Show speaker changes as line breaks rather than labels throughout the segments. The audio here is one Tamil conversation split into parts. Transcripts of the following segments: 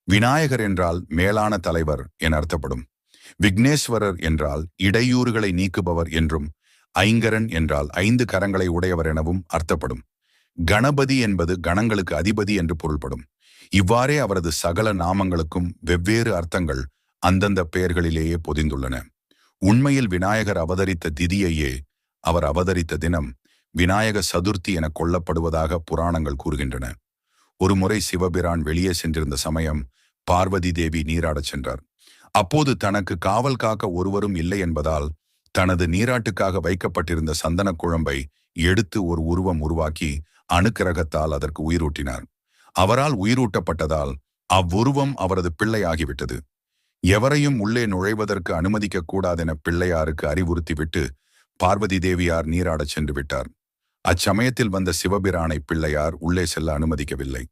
விநாயகர் என்றால் மேலான தலைவர் என அர்த்தப்படும். விக்னேஸ்வரர் என்றால் இடையூறுகளை நீக்குபவர் என்றும், ஐங்கரன் என்றால் 5 கரங்களை உடையவர் எனவும் அர்த்தப்படும். கணபதி என்பது கணங்களுக்கு அதிபதி என்று பொருள்படும். இவ்வாறே அவரது சகல நாமங்களுக்கும் வெவ்வேறு அர்த்தங்கள் அந்தந்த பெயர்களிலேயே பொதிந்துள்ளன. உண்மையில் விநாயகர் அவதரித்த திதியையே, அவர் அவதரித்த தினம் விநாயக சதுர்த்தி என கொள்ளப்படுவதாக புராணங்கள் கூறுகின்றன. ஒருமுறை சிவபிரான் வெளியே சென்றிருந்த சமயம் பார்வதி தேவி நீராடச் சென்றார். அப்போது தனக்கு காவல் காக்க ஒருவரும் இல்லை என்பதால் தனது நீராட்டுக்காக வைக்கப்பட்டிருந்த சந்தன குழம்பை எடுத்து ஒரு உருவம் உருவாக்கி அணுக்கிரகத்தால் அதற்கு உயிரூட்டினார். அவரால் உயிரூட்டப்பட்டதால் அவ்வுருவம் அவரது பிள்ளையாகிவிட்டது. எவரையும் உள்ளே நுழைவதற்கு அனுமதிக்க கூடாதென பிள்ளையாருக்கு அறிவுறுத்திவிட்டு பார்வதி தேவியார் நீராடச் சென்று விட்டார். அச்சமயத்தில் வந்த சிவபிரானை பிள்ளையார் உள்ளே செல்ல அனுமதிக்கவில்லை.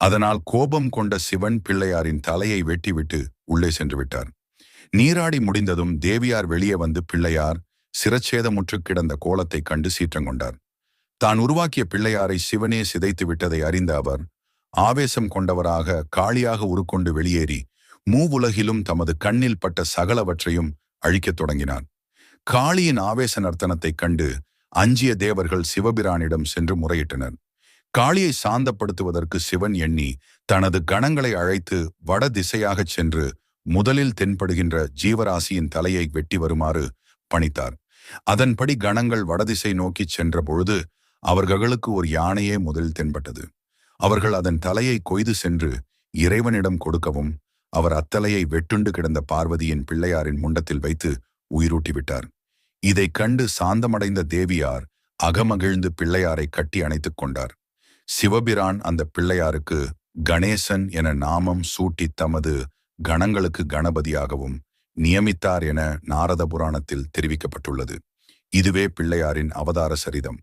அதனால் கோபம் கொண்ட சிவன் பிள்ளையாரின் தலையை வெட்டிவிட்டு உள்ளே சென்று விட்டார். நீராடி முடிந்ததும் தேவியார் வெளியே வந்து பிள்ளையார் சிரச்சேதமுற்று கிடந்த கோலத்தை கண்டு சீற்றங்கொண்டார். தான் உருவாக்கிய பிள்ளையாரை சிவனே சிதைத்து விட்டதை அறிந்த அவர் ஆவேசம் கொண்டவராக காளியாக உருக்கொண்டு வெளியேறி மூவுலகிலும் தமது கண்ணில் பட்ட சகலவற்றையும் அழிக்கத் தொடங்கினார். காளியின் ஆவேச நர்த்தனத்தைக் கண்டு அஞ்சிய தேவர்கள் சிவபிரானிடம் சென்று முறையிட்டனர். காளியை சாந்தப்படுத்துவதற்கு சிவன் எண்ணி தனது கணங்களை அழைத்து வட திசையாகச் சென்று முதலில் தென்படுகின்ற ஜீவராசியின் தலையை வெட்டி வருமாறு பணித்தார். அதன்படி கணங்கள் வடதிசை நோக்கிச் சென்ற பொழுது அவர்களுக்கு ஒரு யானையே முதலில் தென்பட்டது. அவர்கள் அதன் தலையை கொய்து சென்று இறைவனிடம் கொடுக்கவும் அவர் அத்தலையை வெட்டுண்டு கிடந்த பார்வதியின் பிள்ளையாரின் முண்டத்தில் வைத்து உயிரூட்டிவிட்டார். இதைக் கண்டு சாந்தமடைந்த தேவியார் அகமகிழ்ந்து பிள்ளையாரை கட்டி அணைத்துக் கொண்டார். சிவபிரான் அந்த பிள்ளையாருக்கு கணேசன் என நாமம் சூட்டி தமது கணங்களுக்கு கணபதியாகவும் நியமித்தார் என நாரத புராணத்தில் தெரிவிக்கப்பட்டுள்ளது. இதுவே பிள்ளையாரின் அவதார சரிதம்.